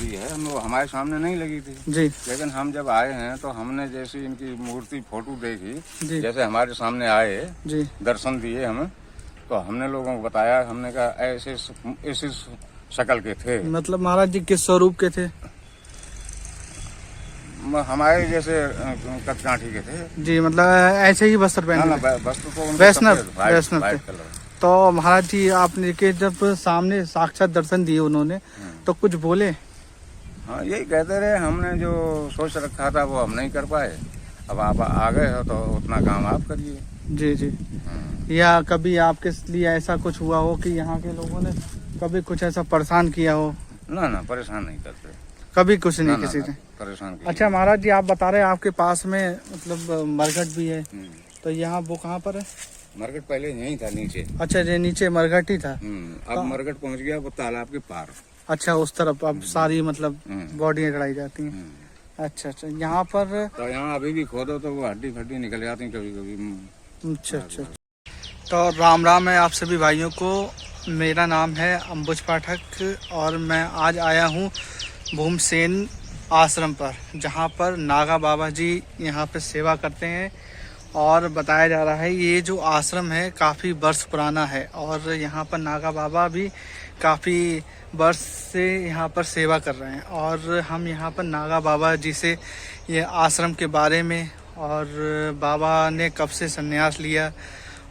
ली है, हम हमारे सामने नहीं लगी थी जी। लेकिन हम जब आए हैं तो हमने जैसी इनकी मूर्ति फोटो देखी, जी। जैसे हमारे सामने आए जी। दर्शन दिए हमें, तो हमने लोगों को बताया, हमने कहा ऐसे ऐसे शक्ल के थे। मतलब महाराज जी किस स्वरूप के थे? हमारे जैसे कचकाठी के थे जी, मतलब ऐसे ही वस्त्र पहने थे? वस्त्र तो वैष्णव वैष्णव थे। तो महाराज जी आपने के जब सामने साक्षात दर्शन दिए उन्होंने तो कुछ बोले? हाँ, यही कहते रहे, हमने जो सोच रखा था वो हम नहीं कर पाए, अब आप आ गए हो तो उतना काम आप करिए। जी जी। या कभी आपके लिए ऐसा कुछ हुआ हो कि यहाँ के लोगों ने कभी कुछ ऐसा परेशान किया हो? ना ना, परेशान नहीं करते कभी कुछ नहीं किसी ने परेशान किया। अच्छा महाराज जी, आप बता रहे हैं आपके पास में मतलब मरघट भी है, तो यहाँ वो कहाँ पर है? मरघट पहले यहीं था नीचे। अच्छा, ये नीचे मरघट ही था। अब मरघट पहुँच गया वो तालाब के पार। अच्छा, उस तरफ अब सारी मतलब बॉडियाँ चढ़ाई जाती हैं। अच्छा अच्छा, यहाँ पर तो यहाँ अभी भी खोदो तो वो हड्डी फड्डी निकल जाती है कभी कभी। अच्छा अच्छा। तो राम राम है आप सभी भाइयों को। मेरा नाम है अंबुज पाठक और मैं आज आया हूँ भूमसेन आश्रम पर, जहाँ पर नागा बाबा जी यहाँ पे सेवा करते हैं। और बताया जा रहा है ये जो आश्रम है काफ़ी वर्ष पुराना है और यहाँ पर नागा बाबा भी काफ़ी वर्ष से यहाँ पर सेवा कर रहे हैं। और हम यहाँ पर नागा बाबा जी से ये आश्रम के बारे में और बाबा ने कब से संन्यास लिया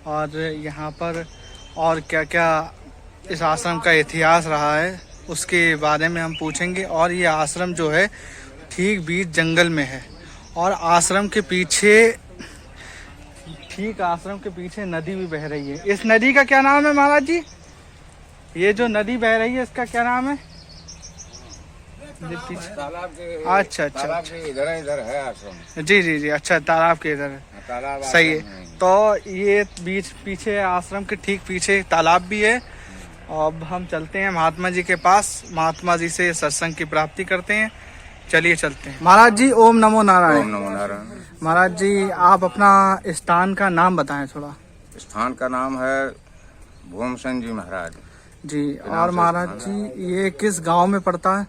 और यहाँ पर और क्या क्या इस आश्रम का इतिहास रहा है उसके बारे में हम पूछेंगे। और ये आश्रम जो है ठीक बीच जंगल में है और आश्रम के पीछे नदी भी बह रही है। इस नदी का क्या नाम है महाराज जी? ये जो नदी बह रही है इसका क्या नाम है? तालाब के अच्छा अच्छा, तालाब के इधर है आश्रम। जी जी जी। अच्छा, तालाब के इधर है, तालाब सही है। तो ये बीच पीछे आश्रम के ठीक पीछे तालाब भी है। अब हम चलते हैं महात्मा जी के पास, महात्मा जी से सत्संग की प्राप्ति करते हैं। चलिए चलते हैं। महाराज जी ओम नमो नारायण। ओम नमो नारायण। महाराज जी आप अपना स्थान का नाम बताएं थोड़ा। स्थान का नाम है भूमसेन जी महाराज जी। और महाराज जी ये किस गांव में पड़ता है?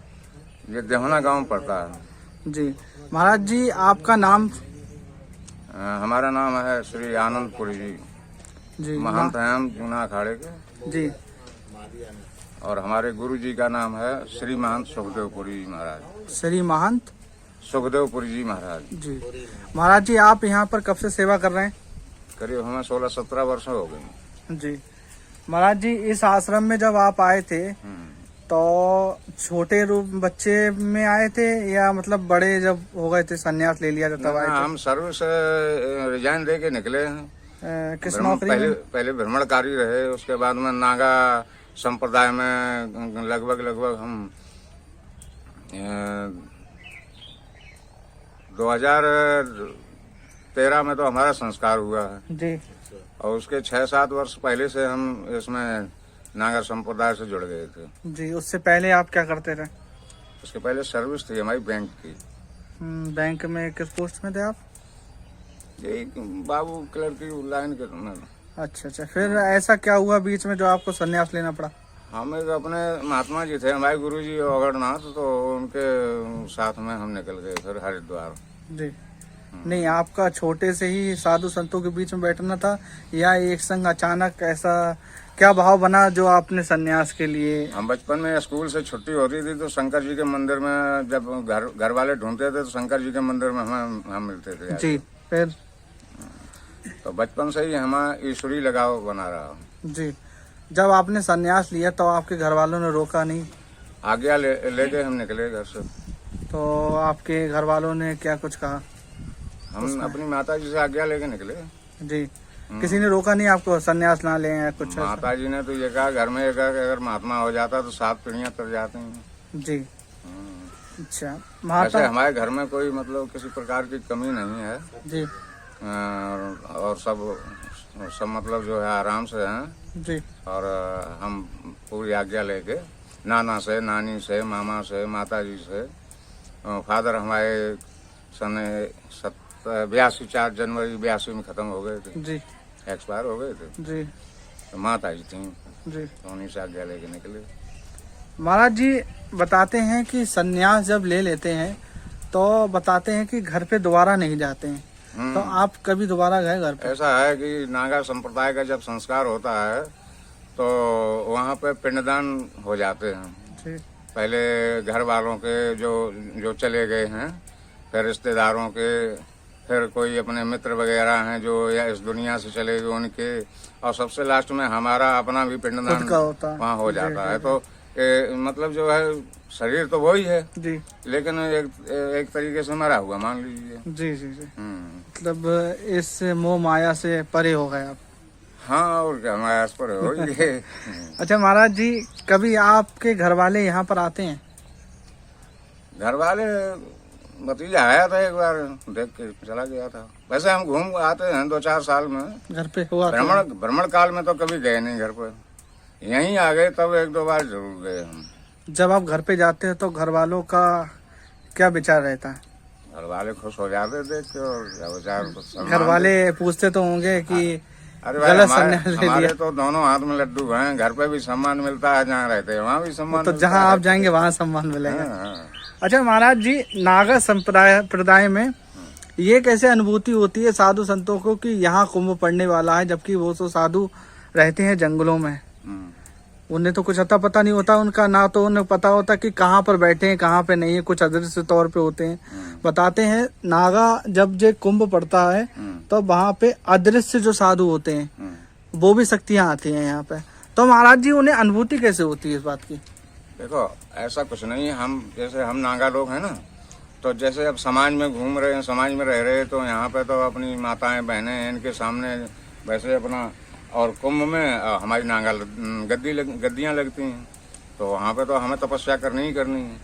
ये देहना गांव में पड़ता है। जी। महाराज जी आपका नाम? हमारा नाम है श्री आनंदपुरी जी। जी। महंत हैं हम जूना अखाड़े के। जी। और हमारे गुरु जी का नाम है श्री महंत सुखदेवपुरी जी महाराज। श्री महंत सुखदेवपुरी जी महाराज। जी। महाराज जी आप यहाँ पर कब से सेवा कर रहे हैं? करीब हमें 16-17 वर्ष हो गए। जी। महाराज जी इस आश्रम में जब आप आए थे तो छोटे रूप बच्चे में आए थे या मतलब बड़े जब हो गए थे संन्यास ले लिया तब आए थे? हम सर्विस रिजाइन दे के निकले हैं। किस नौकरी में? पहले भ्रमणकारी रहे, उसके बाद में नागा संप्रदाय में लगभग हम 2013 में तो हमारा संस्कार हुआ है जी। और उसके 6-7 वर्ष पहले से हम इसमें नागर संप्रदाय से जुड़ गए थे। जी। उससे पहले आप क्या करते थे? उसके पहले सर्विस थी हमारी बैंक की। बैंक में किस पोस्ट में थे आप? यही बाबू क्लर्क की लाइन के। अच्छा अच्छा। फिर ऐसा क्या हुआ बीच में जो आपको संन्यास लेना पड़ा? हम एक अपने महात्मा जी थे हमारे गुरु जी अगरनाथ, तो उनके साथ में हम निकल गए फिर हरिद्वार। जी। नहीं, आपका छोटे से ही साधु संतों के बीच में बैठना था या एक संग अचानक ऐसा क्या भाव बना जो आपने संन्यास के लिए? हम बचपन में स्कूल से छुट्टी होती थी तो शंकर जी के मंदिर में जब घर वाले ढूंढते थे तो शंकर जी के मंदिर में हम मिलते थे। जी। फिर तो बचपन से ही हमारा ईश्वरी लगाव बना रहा। जी। जब आपने संन्यास लिया तो आपके घर वालों ने रोका नहीं? आज्ञा लेके हम निकले घर से। तो आपके घर वालों ने क्या कुछ कहा? हम अपनी माता जी से आज्ञा लेके निकले। जी। किसी ने रोका नहीं आपको संन्यास ना लें या कुछ? माता जी ने तो ये कहा घर में अगर महात्मा हो जाता तो 7 पीढ़ियां तर जाती हैं। जी। अच्छा। वैसे हमारे घर में कोई मतलब किसी प्रकार की कमी नहीं है। जी। और सब मतलब जो है आराम से हैं। जी। और हम पूरी आज्ञा लेके नाना से, नानी से, मामा से, माता जी से, फादर हमारे सन 82 4 जनवरी 82 में खत्म हो गए थे। जी। एक्सपायर हो गए थे। जी। तो माता जी थी। जी। तो उन्हीं से आज्ञा लेके निकले। महाराज जी बताते हैं कि सन्यास जब ले लेते हैं तो बताते हैं कि घर पे दोबारा नहीं जाते हैं। तो आप कभी दोबारा गए घर पे? ऐसा है कि नागा संप्रदाय का जब संस्कार होता है तो वहाँ पे पिंडदान हो जाते हैं। जी। पहले घर वालों के जो चले गए हैं, फिर रिश्तेदारों के, फिर कोई अपने मित्र वगैरह हैं जो या इस दुनिया से चले गए उनके, और सबसे लास्ट में हमारा अपना भी पिंडदान वहाँ हो जाता है। तो मतलब जो है शरीर तो वही है जी, लेकिन एक तरीके से मरा हुआ मान लीजिए। जी जी जी। मतलब इस मोह माया से परे हो गए आप। हाँ, और क्या, माया पर हो गए। अच्छा महाराज जी, कभी आपके घर वाले यहाँ पर आते हैं? घर वाले भतीजा आया था एक बार, देख के चला गया था। वैसे हम घूम आते हैं 2-4 साल में। घर पे हुआ भ्रमण काल में तो कभी गए नहीं घर पर, यहीं आ गए तब 1-2 बार जरूर गए हम। जब आप घर पे जाते हैं तो घर वालों का क्या विचार रहता है? घर वाले खुश हो जाते देख के, और विचार घर वाले पूछते तो होंगे कि अरे भाई गलत संन्यास ले हमारे लिया। तो दोनों हाथ में लड्डू हैं। घर पे भी सम्मान मिलता है, जहाँ रहते हैं वहाँ भी सम्मान तो मिलता जहाँ है। आप जाएंगे वहाँ सम्मान मिलेगा। हाँ। अच्छा महाराज जी, नागा संप्रदाय में ये कैसे अनुभूति होती है साधु संतों को कि यहाँ कुंभ पड़ने वाला है, जबकि वो तो साधु रहते हैं जंगलों में। उन्हें तो कुछ अता पता नहीं होता उनका, ना तो उन्हें पता होता कि कहाँ पर बैठे हैं कहाँ पे नहीं है, कुछ अदृश्य तौर पे होते हैं। बताते हैं नागा जब जो कुंभ पड़ता है तो वहाँ पे अदृश्य जो साधु होते हैं वो भी शक्तियाँ आती हैं यहाँ पे। तो महाराज जी उन्हें अनुभूति कैसे होती है इस बात की? देखो ऐसा कुछ नहीं, हम जैसे हम नागा लोग हैं ना, तो जैसे अब समाज में घूम रहे हैं, समाज में रह रहे हैं, तो यहाँ पे तो अपनी माताएं बहनें हैं, इनके सामने वैसे अपना, और कुंभ में हमारी नागा गद्दियाँ लगती हैं, तो वहाँ पे तो हमें तपस्या करनी ही करनी है,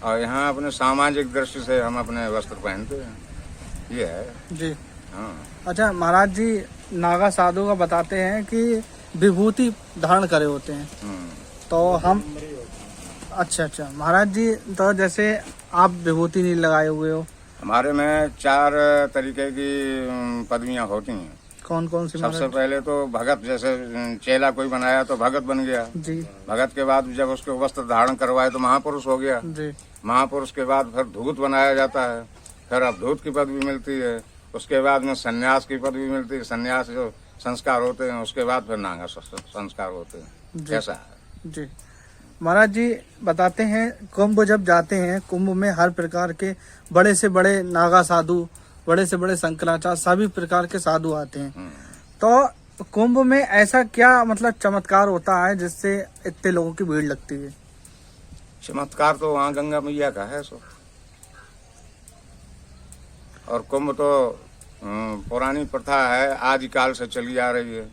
और यहाँ अपने सामाजिक दृष्टि से हम अपने वस्त्र पहनते हैं, ये है जी। हाँ। अच्छा महाराज जी, नागा साधु का बताते हैं कि विभूति धारण करे होते हैं, तो हम अच्छा महाराज जी, तो जैसे आप विभूति नहीं लगाए हुए हो? हमारे में 4 तरीके की पदवियाँ होती हैं। कौन कौन सी? सबसे पहले तो भगत, जैसे चेला कोई बनाया तो भगत बन गया जी। भगत के बाद जब उसके वस्त्र धारण करवाए तो महापुरुष हो गया जी। महापुरुष के बाद फिर धूत बनाया जाता है, फिर अब धूत की पदवी मिलती है। उसके बाद में सन्यास की पदवी मिलती है, सन्यास जो संस्कार होते हैं, उसके बाद फिर नागा संस्कार होते हैं। कैसा है जी? महाराज जी बताते हैं कुंभ जब जाते हैं, कुंभ में हर प्रकार के बड़े से बड़े नागा साधु, बड़े से बड़े शंकराचार्य, सभी प्रकार के साधु आते हैं। तो कुंभ में ऐसा क्या मतलब चमत्कार होता है जिससे इतने लोगों की भीड़ लगती है? चमत्कार तो वहाँ गंगा मैया का है सो, और कुंभ तो पुरानी प्रथा है, आदिकाल से चली आ रही है।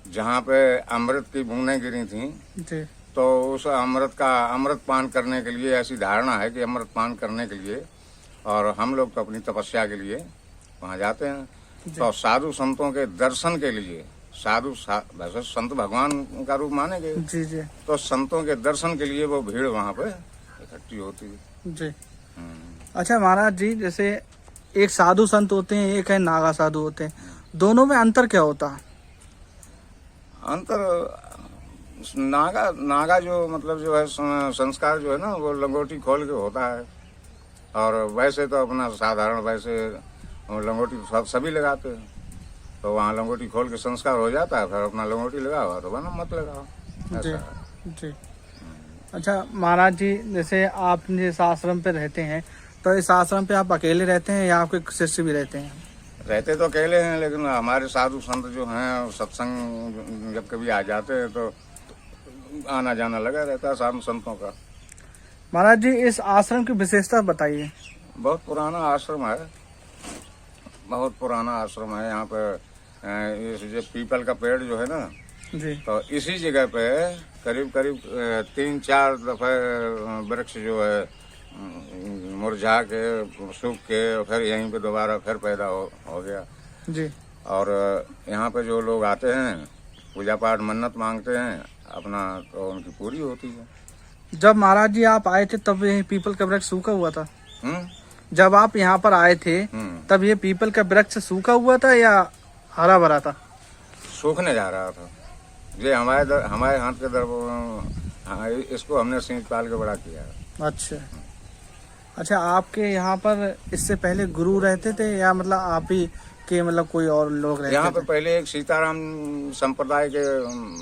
जहाँ पे अमृत की बूंदें गिरी थी जी। तो उस अमृत पान करने के लिए ऐसी धारणा है कि अमृत पान करने के लिए, और हम लोग तो अपनी तपस्या के लिए वहाँ जाते हैं। तो साधु संतों के दर्शन के लिए, वैसे संत भगवान का रूप माने गए जी जी, तो संतों के दर्शन के लिए वो भीड़ वहाँ पे इकट्ठी होती है जी। अच्छा महाराज जी, जैसे एक साधु संत होते हैं, एक है नागा साधु होते हैं, दोनों में अंतर क्या होता है? अंतर नागा जो मतलब जो है संस्कार जो है ना, वो लंगोटी खोल के होता है, और वैसे तो अपना साधारण वैसे लंगोटी सभी लगाते हैं। तो वहाँ लंगोटी खोल के संस्कार हो जाता है, फिर अपना लंगोटी लगाओ तो वरना मत लगाओ, जी ऐसा है। जी। अच्छा महाराज जी, जैसे आप जिस आश्रम पे रहते हैं, तो इस आश्रम पे आप अकेले रहते हैं या आपके शिष्य भी रहते हैं? रहते तो अकेले हैं, लेकिन हमारे साधु संत जो हैं सत्संग जब कभी आ जाते हैं तो आना जाना लगा रहता है साधु संतों का। महाराज जी इस आश्रम की विशेषता बताइए। बहुत पुराना आश्रम है, बहुत पुराना आश्रम है। यहाँ पे इस जो पीपल का पेड़ जो है ना जी, तो इसी जगह पे करीब 3-4 दफे वृक्ष जो है मुरझा के सूख के फिर यहीं पे दोबारा फिर पैदा हो गया जी। और यहाँ पे जो लोग आते हैं पूजा पाठ मन्नत मांगते हैं अपना, तो उनकी पूरी होती है। जब महाराज जी आप आए थे तब ये पीपल का वृक्ष सूखा हुआ था? जब आप यहाँ पर आए थे तब ये पीपल का वृक्ष सूखा हुआ था या हरा भरा था? सूखने जा रहा था। ये हमारे हाथ के हाँ, इसको हमने सींच पाल के बड़ा किया। अच्छा अच्छा, आपके यहाँ पर इससे पहले गुरु रहते थे या मतलब आप ही के मतलब कोई और लोग रहते यहाँ थे? पे पहले एक सीताराम संप्रदाय के,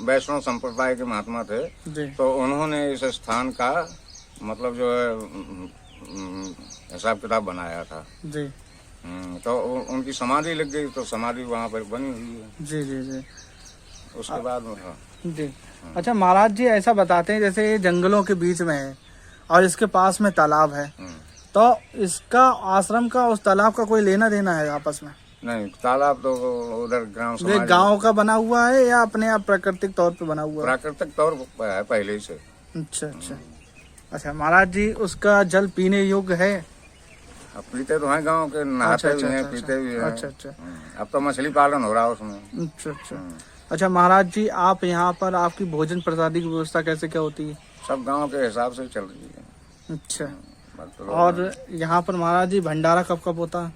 वैष्णव संप्रदाय के महात्मा थे, जी तो उन्होंने इस स्थान का मतलब जो है हिसाब किताब बनाया था। जी तो उनकी समाधि लग गई, तो समाधि वहाँ पर बनी हुई है। जी जी जी उसके बाद हाँ। जी। अच्छा महाराज जी, ऐसा बताते हैं जैसे ये जंगलों के बीच में है और इसके पास में तालाब है, तो इसका आश्रम का उस तालाब का कोई लेना देना है आपस में? नहीं, तालाब तो उधर ग्राम ये समाज गांव का बना हुआ है या अपने आप प्राकृतिक तौर पे बना हुआ है? प्राकृतिक तौर पर है पहले ही से। अच्छा अच्छा अच्छा। महाराज जी, उसका जल पीने योग्य है? अब पीते तो हैं गांव के, नहाते भी हैं, पीते भी हैं। अच्छा अच्छा अब तो मछली पालन हो रहा है उसमें। अच्छा अच्छा अच्छा। महाराज जी, आप यहाँ पर आपकी भोजन प्रसादी की व्यवस्था कैसे क्या होती है? सब गांव के हिसाब से चल रही है। अच्छा। और यहाँ पर महाराज जी भंडारा कब कब होता है?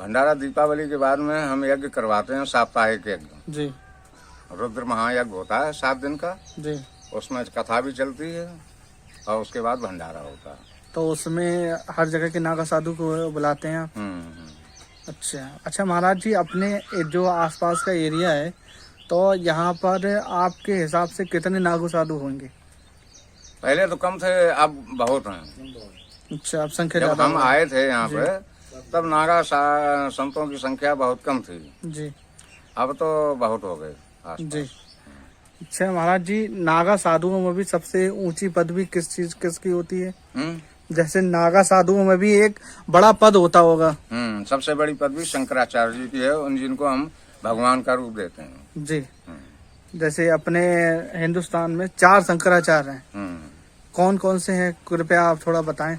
भंडारा दीपावली के बाद में हम यज्ञ करवाते हैं, साप्ताहिक यज्ञ। जी। रुद्र महायज्ञ होता है 7 दिन का। जी। उसमें कथा भी चलती है और उसके बाद भंडारा होता है। तो उसमें हर जगह के नागा साधु को बुलाते हैं आप? अच्छा अच्छा। महाराज जी, अपने जो आसपास का एरिया है, तो यहाँ पर आपके हिसाब से कितने नागो साधु होंगे? पहले तो कम थे, अब बहुत हैं। अच्छा, अब संख्या जब ज्यादा हम आए थे यहाँ पे तब नागा संतों की संख्या बहुत कम थी जी। अब तो बहुत हो गए जी। अच्छा महाराज जी, नागा साधुओं में भी सबसे ऊंची पदवी किसकी होती है? जैसे नागा साधुओं में भी एक बड़ा पद होता होगा। सबसे बड़ी पदवी शंकराचार्य जी की है, उन जिनको हम भगवान का रूप देते हैं। जी। जैसे अपने हिंदुस्तान में 4 शंकराचार्य हैं। कौन कौन से हैं, कृपया आप थोड़ा बताएं।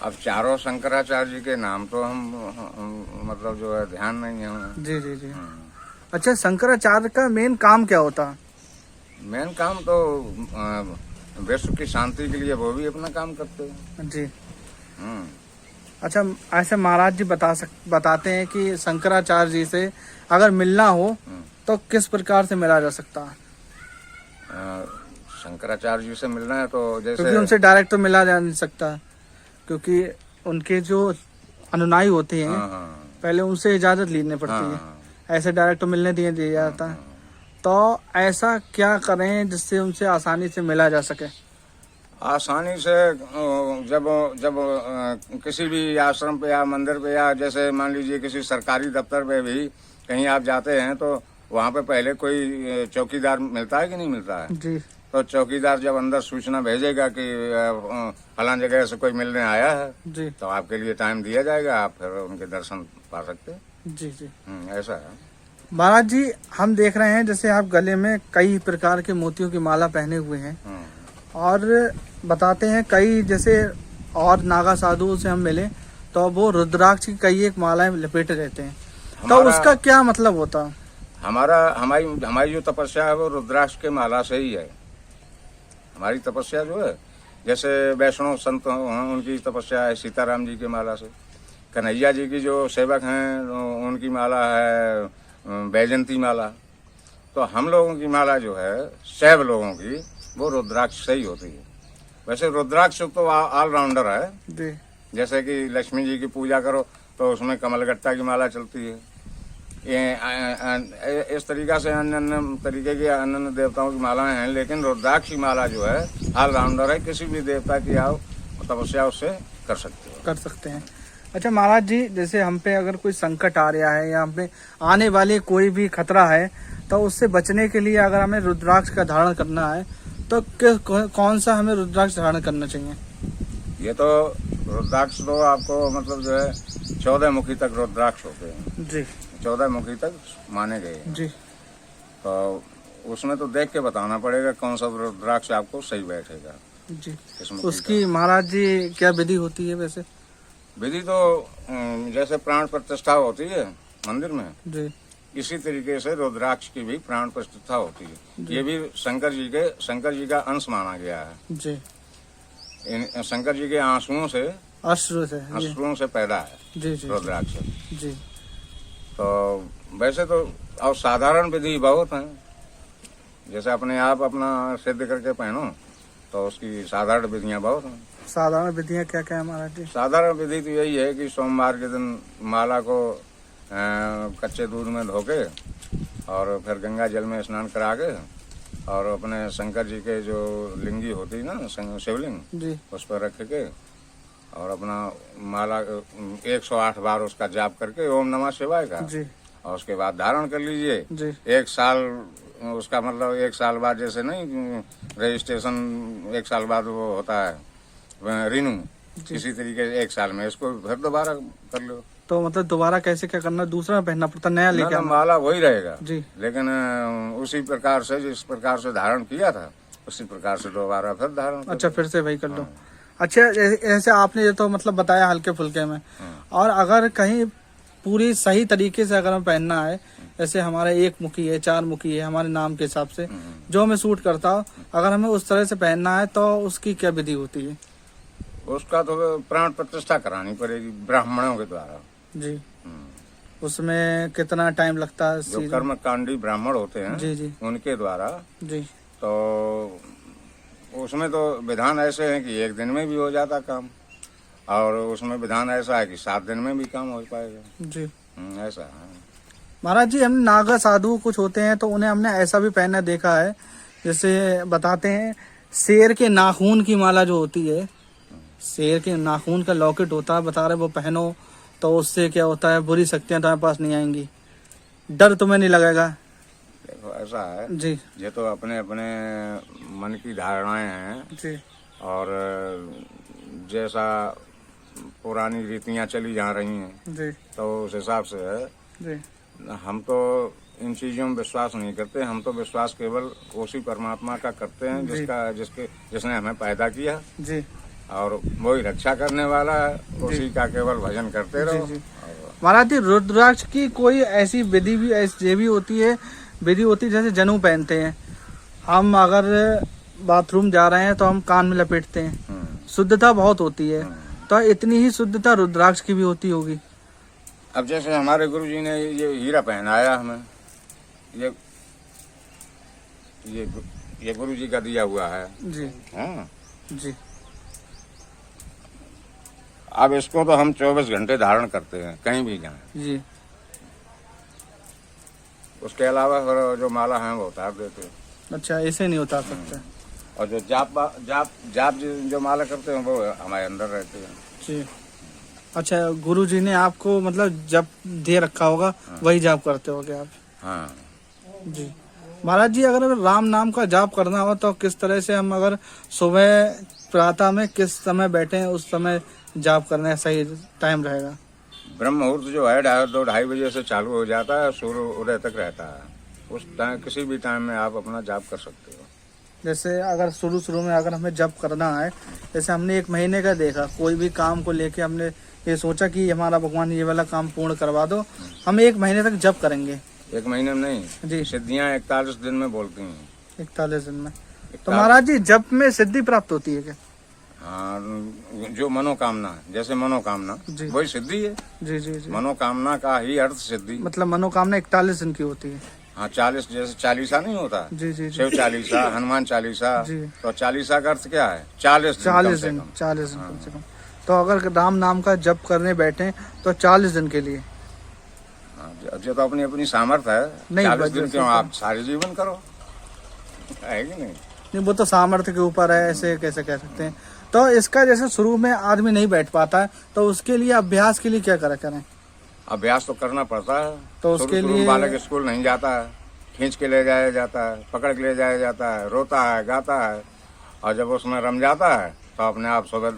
अब चारों शंकराचार्य जी के नाम तो हम मतलब जो है ध्यान नहीं है। जी जी जी। अच्छा, शंकराचार्य का मेन काम क्या होता है? मेन काम तो विश्व की शांति के लिए वो भी अपना काम करते हैं। जी। अच्छा, ऐसे महाराज जी बताते हैं कि शंकराचार्य जी से अगर मिलना हो तो किस प्रकार से मिला जा सकता है? शंकराचार्य जी से मिलना है तो जैसे, क्योंकि उनसे डायरेक्ट तो मिला जा नहीं सकता, क्योंकि उनके जो अनुयायी होते हैं पहले उनसे इजाजत लेनी पड़ती है, ऐसे डायरेक्ट तो मिलने दिया जाता है। तो ऐसा क्या करें जिससे उनसे आसानी से मिला जा सके? आसानी से जब जब किसी भी आश्रम पे या मंदिर पे या जैसे मान लीजिए किसी सरकारी दफ्तर पे भी कहीं आप जाते हैं तो वहाँ पे पहले कोई चौकीदार मिलता है कि नहीं मिलता है? जी। तो चौकीदार जब अंदर सूचना भेजेगा कि फलां जगह से कोई मिलने आया है जी, तो आपके लिए टाइम दिया जाएगा, आप फिर उनके दर्शन पा सकते हैं। जी जी। ऐसा है। महाराज जी, हम देख रहे हैं जैसे आप गले में कई प्रकार के मोतियों की माला पहने हुए हैं और बताते हैं कई जैसे और नागा साधुओं से हम मिले तो वो रुद्राक्ष की कई एक मालाएं लपेटे रहते हैं, तो उसका क्या मतलब होता? हमारी जो तपस्या है वो रुद्राक्ष के माला से ही है। हमारी तपस्या जो है, जैसे वैष्णव संत उनकी तपस्या है सीताराम जी की माला से, कन्हैया जी की जो सेवक हैं उनकी माला है बैजंती माला, तो हम लोगों की माला जो है शैव लोगों की वो रुद्राक्ष से ही होती है। वैसे रुद्राक्ष तो ऑलराउंडर है जी। जैसे कि लक्ष्मी जी की पूजा करो तो उसमें कमलगट्टा की माला चलती है, ये इस तरीका से अन्य तरीके की अन्य देवताओं की मालाएं हैं, लेकिन रुद्राक्ष की माला जो है ऑलराउंडर है, किसी भी देवता की आओ तपस्या उससे कर सकते हैं। अच्छा महाराज जी, जैसे हम पे अगर कोई संकट आ रहा है या हम पे आने वाले कोई भी खतरा है तो उससे बचने के लिए अगर हमें रुद्राक्ष का धारण करना है तो कौन सा हमें रुद्राक्ष धारण करना चाहिए? ये तो रुद्राक्ष तो आपको मतलब जो है 14 मुखी तक रुद्राक्ष होते हैं जी, 14 मुखी तक माने गए हैं जी। तो उसमें तो देख के बताना पड़ेगा कौन सा रुद्राक्ष आपको सही बैठेगा जी। उसकी महाराज जी क्या विधि होती है? वैसे विधि तो जैसे प्राण प्रतिष्ठा होती है मंदिर में जी, इसी तरीके से रुद्राक्ष की भी प्राण प्रतिष्ठा होती है। ये भी शंकर जी का अंश माना गया है जी। शंकर जी के अश्रुओं से पैदा है जी जी रुद्राक्ष जी। तो वैसे तो और साधारण विधि बहुत हैं, जैसे अपने आप अपना सिद्ध करके पहनो तो उसकी साधारण विधियां बहुत हैं। साधारण विधियाँ क्या क्या है महाराज जी? साधारण विधि तो यही है कि सोमवार के दिन माला को कच्चे दूध में धो के और फिर गंगा जल में स्नान करा के और अपने शंकर जी के जो लिंगी होती है ना शिवलिंग जी उस पर रख के और अपना माला 108 बार उसका जाप करके ओम नमः शिवाय का जी और उसके बाद धारण कर लीजिए। जी 1 साल उसका मतलब 1 साल बाद जैसे नहीं रजिस्ट्रेशन 1 साल बाद वो होता है रिन्यू, इसी तरीके से 1 साल में इसको फिर दोबारा कर लो। तो मतलब दोबारा कैसे क्या करना? दूसरा पहनना पड़ता, नया लेके आना? माला वही रहेगा जी, लेकिन उसी प्रकार से जिस प्रकार से धारण किया था उसी प्रकार से दोबारा फिर धारण कर अच्छा लो। फिर से वही कर लो। अच्छा ऐसे आपने ये तो मतलब बताया हल्के फुल्के में, और अगर कहीं पूरी सही तरीके से अगर हमें पहनना है, जैसे हमारा 1 मुखी है 4 मुखी है हमारे नाम के हिसाब से जो हमें सूट करता हो, अगर हमें उस तरह से पहनना है तो उसकी क्या विधि होती है? उसका तो प्राण प्रतिष्ठा करानी पड़ेगी ब्राह्मणों के द्वारा जी। उसमें कितना टाइम लगता है? जो कर्मकांडी ब्राह्मण होते हैं जी जी उनके द्वारा। जी। तो उसमें तो विधान ऐसे हैं कि 1 दिन में भी हो जाता काम और उसमें विधान ऐसा है कि 7 दिन में भी काम हो पाएगा जी। ऐसा है। महाराज जी हम नागा साधु कुछ होते हैं तो उन्हें हमने ऐसा भी पहना देखा है, जैसे बताते हैं शेर के नाखून की माला जो होती है, शेर के नाखून का लॉकेट होता है, बता रहे वो पहनो तो उससे क्या होता है बुरी शक्तियां तुम्हारे पास नहीं आएंगी, डर तुम्हें नहीं लगेगा। देखो ऐसा है जी ये तो अपने अपने मन की धारणाएं हैं जी और जैसा पुरानी रीतियां चली जा रही हैं जी तो उस हिसाब से है। जी हम तो इन चीजों में विश्वास नहीं करते, हम तो विश्वास केवल उसी परमात्मा का करते हैं जिसने हमें पैदा किया जी और वही रक्षा करने वाला है, उसी का केवल भजन करते रहो। जी। महाराज जी रुद्राक्ष की कोई ऐसी विधि भी ऐसी भी होती है, विधि होती है जैसे जनेऊ पहनते हैं हम, अगर बाथरूम जा रहे हैं तो हम कान में लपेटते हैं, शुद्धता बहुत होती है, तो इतनी ही शुद्धता रुद्राक्ष की भी होती होगी? अब जैसे हमारे गुरुजी ने ये हीरा पहनाया हमें, ये गुरुजी का दिया हुआ है जी हाँ। जी। अब इसको तो हम 24 घंटे धारण करते हैं कहीं भी जाएं। जी। उसके अलावा फिर जो माला है वो उतार देते हैं। अच्छा ऐसे नहीं उतार सकते? और जो जाप जो माला करते हैं वो हमारे अंदर रहते हैं। जी। अच्छा गुरु जी ने आपको मतलब जप दे रखा होगा वही जाप करते होगे आप? हाँ जी। महाराज जी अगर राम नाम का जाप करना हो तो किस तरह से हम, अगर सुबह प्रातः में किस समय बैठे उस समय जाप करने सही टाइम रहेगा? ब्रह्म मुहूर्त जो है 2-2:30 बजे से चालू हो जाता है, सूर्य उदय तक रहता है। उस टाइम किसी भी टाइम में आप अपना जाप कर सकते हो। जैसे अगर शुरू में अगर हमें जप करना है, जैसे हमने 1 महीने का देखा, कोई भी काम को लेके हमने ये सोचा कि हमारा भगवान ये वाला काम पूर्ण करवा दो, हम 1 महीने तक जप करेंगे। 1 महीने में नहीं जी, सिद्धियां 41 दिन में बोलती हैं। 41 दिन में? तो महाराज जी जप में सिद्धि प्राप्त होती है क्या? हाँ जो मनोकामना, जैसे मनोकामना वही सिद्धि है। जी जी जी। मनोकामना का ही अर्थ सिद्धि। मतलब मनोकामना 41 दिन की होती है? हाँ 40, जैसे चालीसा नहीं होता, जी जी जी। शिव चालीसा, हनुमान चालीसा, जी। तो चालीसा का अर्थ क्या है? 40 दिन 40 दिन कम से कम। तो अगर राम नाम का जप करने बैठे तो 40 दिन के लिए? जो तो अपनी अपनी सामर्थ्य है। नहीं 40 दिन क्यों, आप सारे जीवन करो, है कि नहीं? वो तो सामर्थ्य के ऊपर है, ऐसे कैसे कह सकते हैं। तो इसका जैसे शुरू में आदमी नहीं बैठ पाता है तो उसके लिए अभ्यास के लिए क्या करें? अभ्यास तो करना पड़ता है। तो उसके लिए बालक स्कूल नहीं जाता है, खींच के ले जाया जाता है, पकड़ के ले जाया जाता है, रोता है, गाता है, और जब उसमें रम जाता है तो अपने आप सुबह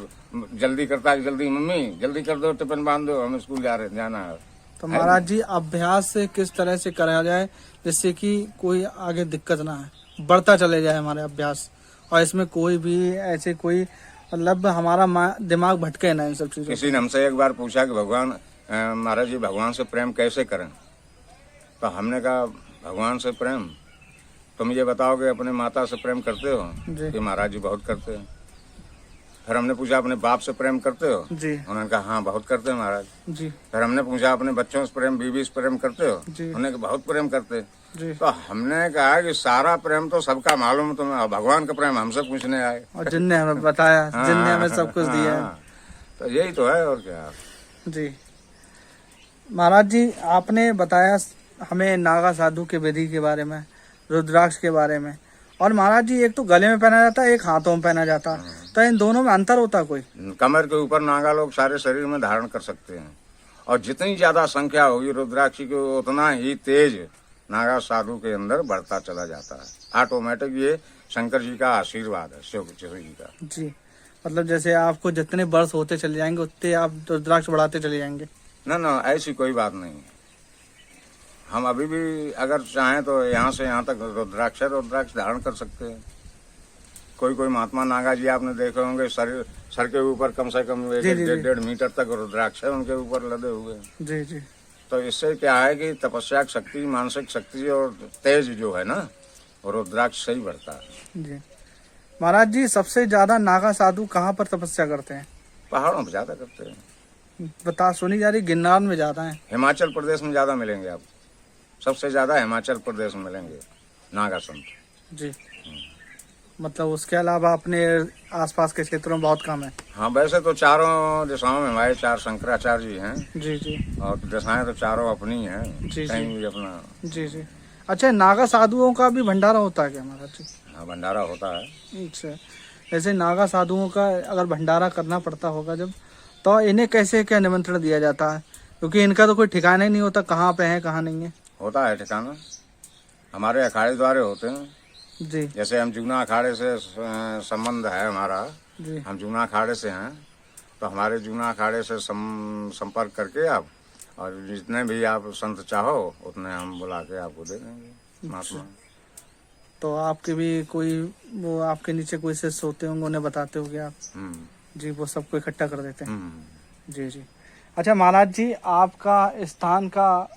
जल्दी करता है, जल्दी मम्मी जल्दी कर दो, टिफिन बांध दो, हमें स्कूल जाना है। तो महाराज जी अभ्यास से किस तरह से कराया जाए जिससे कि कोई आगे दिक्कत ना है, बढ़ता चले जाए हमारे अभ्यास, और इसमें कोई भी ऐसे कोई मतलब हमारा दिमाग भटके ना इन सब चीजों? किसी ने हमसे एक बार पूछा कि भगवान महाराज जी भगवान से प्रेम कैसे करें, तो हमने कहा भगवान से प्रेम तुम ये बताओगे अपने माता से प्रेम करते हो? कि महाराज जी बहुत करते हैं। फिर हमने पूछा अपने बाप से प्रेम करते हो? जी। उन्होंने कहा हाँ बहुत करते हैं महाराज जी। फिर हमने पूछा अपने बच्चों से प्रेम, बीवी से प्रेम करते हो? जी। उन्होंने कहा बहुत प्रेम करते। जी। तो हमने कहा कि सारा प्रेम तो सबका मालूम है तुम्हें, भगवान का प्रेम हमसे पूछने आए। और जिनने हमें बताया, जिनने हमें सब कुछ दिया है। हाँ, तो यही तो है और क्या। जी महाराज जी, आपने बताया हमें नागा साधु के विधि के बारे में, रुद्राक्ष के बारे में, और महाराज जी एक तो गले में पहना जाता है, एक हाथों में पहना जाता है, तो इन दोनों में अंतर होता कोई? कमर के ऊपर नागा लोग सारे शरीर में धारण कर सकते हैं, और जितनी ज्यादा संख्या होगी रुद्राक्ष की उतना ही तेज नागा साधु के अंदर बढ़ता चला जाता है। ऑटोमेटिक ये शंकर जी का आशीर्वाद है, शिव जी का। जी, मतलब जैसे आपको जितने वर्ष होते चले जाएंगे उतने आप रुद्राक्ष बढ़ाते चले जाएंगे? ना ऐसी कोई बात नहीं है। हम अभी भी अगर चाहें तो यहाँ से यहाँ तक रुद्राक्ष धारण कर सकते हैं। कोई महात्मा नागा जी आपने देखे होंगे, सर के ऊपर कम से कम 1.5 मीटर तक रुद्राक्ष है उनके ऊपर लदे हुए। जी जी। तो इससे क्या है कि तपस्या शक्ति, मानसिक शक्ति और तेज जो है ना, वो रुद्राक्ष से ही बढ़ता है। जी महाराज जी, सबसे ज्यादा नागा साधु कहाँ पर तपस्या करते हैं? पहाड़ों में ज्यादा करते हैं। बता सुनी जा रही गिरनार में ज्यादा है। हिमाचल प्रदेश में ज्यादा मिलेंगे आप, सबसे ज्यादा हिमाचल प्रदेश में मिलेंगे नागा संत। जी, मतलब उसके अलावा अपने आसपास के क्षेत्रों में बहुत कम है। हाँ, वैसे तो चारों दिशाओं में हमारे 4 शंकराचार्य जी हैं। जी जी। और दिशाएं तो चारों अपनी हैं। जी कहीं भी अपना। जी जी। अच्छा, नागा साधुओं का भी भंडारा होता है क्या महाराज जी? हाँ, भंडारा होता है। अच्छा, जैसे नागा साधुओं का अगर भंडारा करना पड़ता होगा जब, तो इन्हें कैसे क्या निमंत्रण दिया जाता है? क्योंकि इनका तो कोई ठिकाना ही नहीं होता, कहाँ पे है कहाँ नहीं है। होता है ठिकाना, हमारे अखाड़े द्वारे होते हैं। जी। जैसे हम जूना अखाड़े से संबंध है हमारा। जी। हम जूना अखाड़े से हैं, तो हमारे जूना अखाड़े से संपर्क करके आप, और जितने भी आप संत चाहो उतने हम बुला के आपको दे देंगे महात्मा। तो आपके भी कोई वो आपके नीचे कोई शिष्य होते होंगे, उन्हें बताते होंगे आप? जी, वो सबको इकट्ठा कर देते हैं। जी जी। अच्छा महाराज जी, आपका स्थान का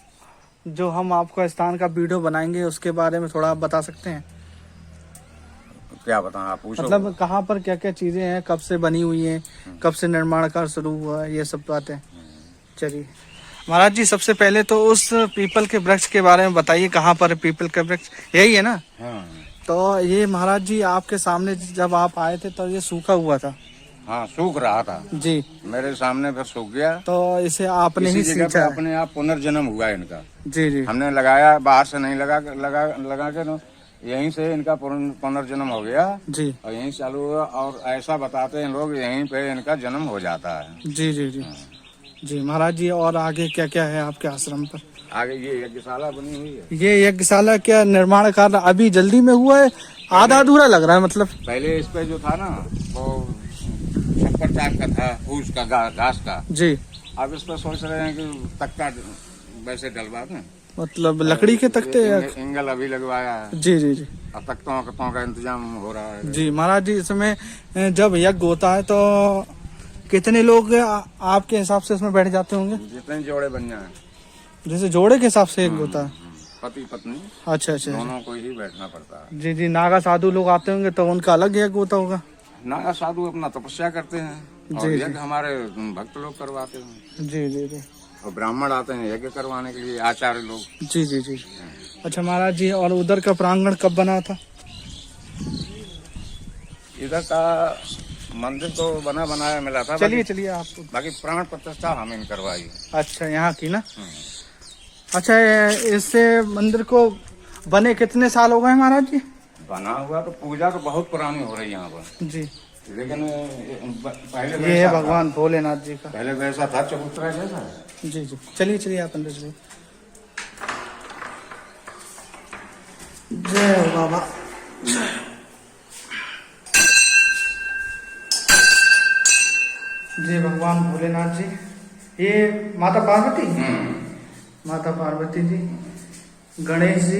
जो हम आपका स्थान का वीडियो बनाएंगे उसके बारे में थोड़ा आप बता सकते हैं? क्या बताएं, आप पूछो। मतलब कहाँ पर क्या क्या चीजें हैं, कब से बनी हुई हैं, कब से निर्माण कार्य शुरू हुआ है, ये सब बातें। चलिए महाराज जी, सबसे पहले तो उस पीपल के वृक्ष के बारे में बताइए, कहाँ पर पीपल का वृक्ष? यही है ना? हाँ। तो ये महाराज जी आपके सामने जब आप आए थे तो ये सूखा हुआ था? हाँ, सूख रहा था जी, मेरे सामने फिर सूख गया। तो इसे आपने ही सींचा? अपने आप पुनर्जन्म हुआ इनका। जी जी। हमने लगाया, बाहर से नहीं लगा के ना, यहीं से इनका पुनर्जन्म हो गया जी, और यहीं चालू हुआ। और ऐसा बताते हैं लोग, यहीं पे इनका जन्म हो जाता है। जी जी जी। जी महाराज जी, और आगे क्या क्या है आपके आश्रम पर? आगे ये यज्ञशाला बनी हुई है। ये यज्ञशाला क्या निर्माण कार्य अभी जल्दी में हुआ है? आधा अधूरा लग रहा है मतलब। पहले इस पे जो था ना, वो छप्पर टाइप का था, फूस का, घास का। जी। अब इस पर सोच रहे हैं कि तख्ता वैसे डलवा दें, मतलब लकड़ी के तख्ते। एंगल अभी लगवाया है। जी जी जी। अब तख्तों का इंतजाम हो रहा है। जी महाराज जी, इसमें जब यज्ञ होता है तो कितने लोग आपके हिसाब से इसमें बैठ जाते होंगे? जितने जोड़े बन जाए। जैसे जोड़े के हिसाब से यज्ञ होता है? पति पत्नी। अच्छा अच्छा। दोनों को ही बैठना पड़ता है। जी जी। नागा साधु लोग आते होंगे तो उनका अलग यज्ञ होता होगा? नागा साधु अपना तपस्या करते हैं और यज्ञ हमारे भक्त लोग करवाते हैं। जी जी जी। और ब्राह्मण आते हैं यज्ञ करवाने के लिए, आचार्य लोग। जी जी जी। अच्छा महाराज जी, और उधर का प्रांगण कब बना था? इधर का मंदिर तो बनाया मिला था। चलिए आप, बाकी प्राण प्रतिष्ठा हमें करवाई। अच्छा, यहाँ की ना? अच्छा, इससे मंदिर को बने कितने साल हो गए महाराज जी? बना हुआ तो पूजा तो बहुत पुरानी हो रही है यहाँ पर। जी। लेकिन पहले ये है भगवान भोलेनाथ जी का। पहले वैसा था, चबूतरा जैसा। जी जी। चलिए आप अंदर चलिए। जय हो बाबा। जय भगवान भोलेनाथ जी। ये माता पार्वती? माता पार्वती जी, गणेश जी,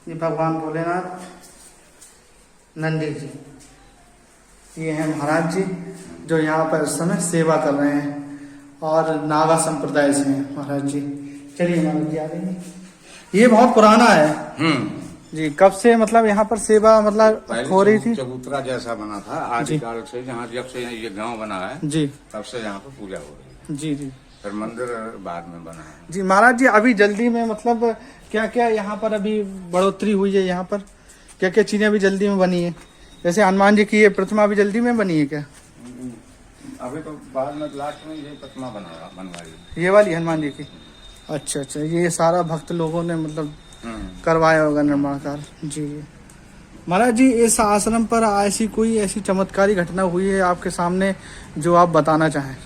ये भगवान भोलेनाथ, नंदी जी, ये हैं महाराज जी जो यहाँ पर इस समय सेवा कर रहे हैं और नागा संप्रदाय से हैं महाराज जी। चलिए महाराज जी आ रही है। ये बहुत पुराना है। जी। कब से मतलब यहाँ पर सेवा मतलब हो रही थी? चबूतरा जैसा बना था आदिकाल से, जहाँ जब से ये गांव बना है जी, तब से यहाँ पर पूजा हो रही है। जी जी फिर मंदिर बाद में बना है। जी। महाराज जी अभी जल्दी में मतलब क्या क्या यहाँ पर अभी बढ़ोतरी हुई है? यहाँ पर क्या क्या चीजें अभी जल्दी में बनी है? जैसे हनुमान जी की ये प्रतिमा अभी जल्दी में बनी है क्या? अभी तो बाद में लास्ट में ये प्रतिमा बनवाई, ये वाली हनुमान जी की? अच्छा अच्छा। ये सारा भक्त लोगों ने मतलब करवाया होगा निर्माण कार्य। जी महाराज जी, इस आश्रम पर ऐसी कोई ऐसी चमत्कारी घटना हुई है आपके सामने जो आप बताना चाहें?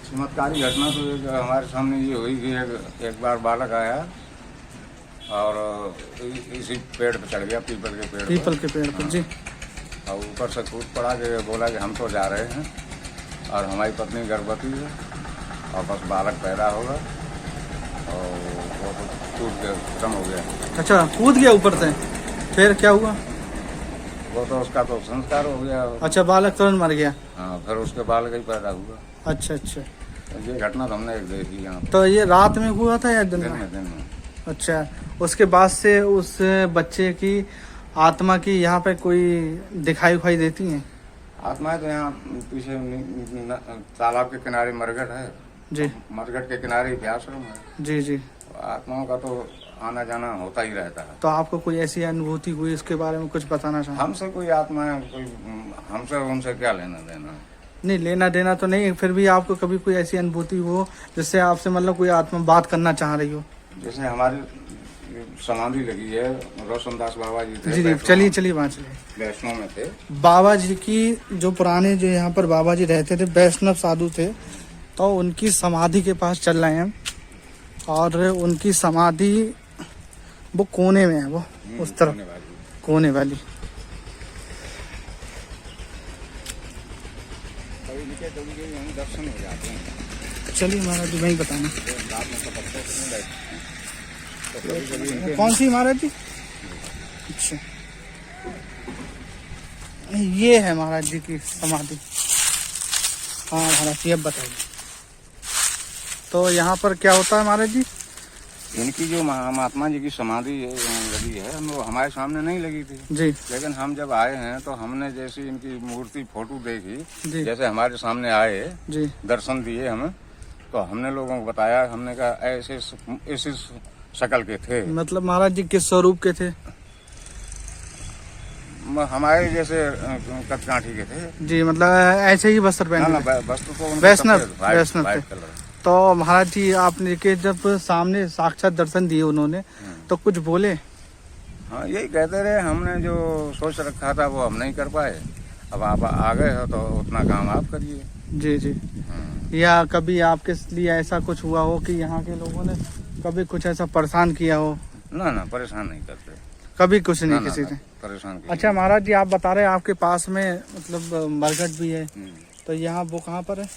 चमत्कारी घटना तो एक हमारे सामने ये हुई कि एक बार बालक आया और इसी पेड़ पे चढ़ गया, पीपल के पेड़ पीपल के पेड़ पर। जी। और ऊपर से कूद पड़ा कि बोला कि हम तो जा रहे हैं और हमारी पत्नी गर्भवती है और बस बालक पैदा होगा, और वो तो कूद के खत्म हो गया। अच्छा, कूद गया ऊपर से, फिर क्या हुआ? वो तो उसका तो संस्कार हो गया। अच्छा, बालक तुरंत मर गया? हाँ, फिर उसके बालक ही पैदा हुआ। अच्छा अच्छा। ये घटना तो हमने एक देखी यहाँ। तो ये रात में हुआ था या दिन में? दिन में। अच्छा, उसके बाद से उस बच्चे की आत्मा की यहाँ पे कोई दिखाई उखाई देती है? आत्माएं तो यहाँ पीछे तालाब के किनारे मरघट है जी। मरघट के किनारे ही आश्रम है। जी जी। आत्माओं का तो आना जाना होता ही रहता है। तो आपको कोई ऐसी अनुभूति हुई, इसके बारे में कुछ बताना चाहें? हमसे कोई आत्माएं कोई हमसे उनसे क्या लेना देना? नहीं, लेना देना तो नहीं, फिर भी आपको कभी कोई ऐसी अनुभूति हो जिससे आपसे मतलब कोई आत्मा बात करना चाह रही हो? जैसे हमारी समाधि लगी है, रोशनदास बाबा जी थे। जी जी, चलिए चलिए वहाँ चलिए। वैष्णव में थे बाबा जी की, जो पुराने जो यहाँ पर बाबा जी रहते थे, वैष्णव साधु थे, तो उनकी समाधि के पास चल रहे हैं और उनकी समाधि वो कोने में है, वो उस तरफ कोने वाली। दर्शन हो जाते हैं। चलिए महाराज जी, वही बताना रात में तो पत्थर नहीं बैठते, तो कभी इनके कौन सी महाराज जी? अच्छा, ये है महाराज जी की समाधि। हाँ महाराज जी, अब बताइए तो यहाँ पर क्या होता है महाराज जी? इनकी जो महात्मा जी की समाधि लगी है, वो हमारे सामने नहीं लगी थी जी। लेकिन हम जब आए हैं तो हमने जैसी इनकी मूर्ति फोटो देखी, जी। जैसे हमारे सामने आए जी। दर्शन दिए हमें, तो हमने लोगों को बताया, हमने कहा ऐसे इस शक्ल के थे। मतलब महाराज जी किस स्वरूप के थे? हमारे जैसे कदकाठी के थे। जी, मतलब ऐसे ही वस्त्र पहने थे? वस्त्र तो वैष्णव थे। कलर। तो महाराज जी आपने के जब सामने साक्षात दर्शन दिए उन्होंने, तो कुछ बोले? हाँ, यही कहते रहे, हमने जो सोच रखा था वो हम नहीं कर पाए, अब आप आ गए हो तो उतना काम आप करिए। जी जी। या कभी आपके लिए ऐसा कुछ हुआ हो कि यहाँ के लोगों ने कभी कुछ ऐसा परेशान किया हो? ना ना, परेशान नहीं करते कभी, कुछ नहीं ना, किसी ना, ने परेशान। अच्छा महाराज जी, आप बता रहे हैं आपके पास में मतलब मरघट भी है, तो यहाँ वो कहाँ पर है?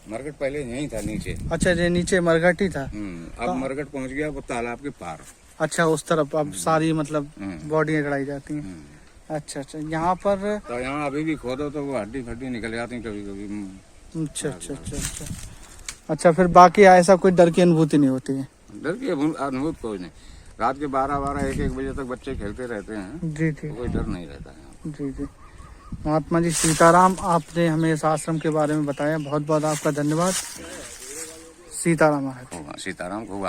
मरघट पहले यहीं था नीचे। अच्छा, ये नीचे मरघट ही था। अब मरघट पहुंच गया वो तालाब के पार। अच्छा, उस तरफ अब सारी मतलब बॉडियाँ चढ़ाई जाती हैं। अच्छा अच्छा। यहाँ पर तो यहाँ अभी भी खोदो तो वो हड्डी फड्डी निकल जाती कभी कभी। अच्छा अच्छा अच्छा अच्छा। अच्छा, फिर बाकी ऐसा कोई डर की अनुभूति नहीं होती है? डर की अनुभूति कोई नहीं। रात के 12-12, 1-1 बजे तक बच्चे खेलते रहते हैं। जी जी। कोई डर नहीं रहता है। जी जी। महात्मा जी सीताराम, आपने हमें इस आश्रम के बारे में बताया, बहुत बहुत आपका धन्यवाद। सीताराम महाराज। सीताराम को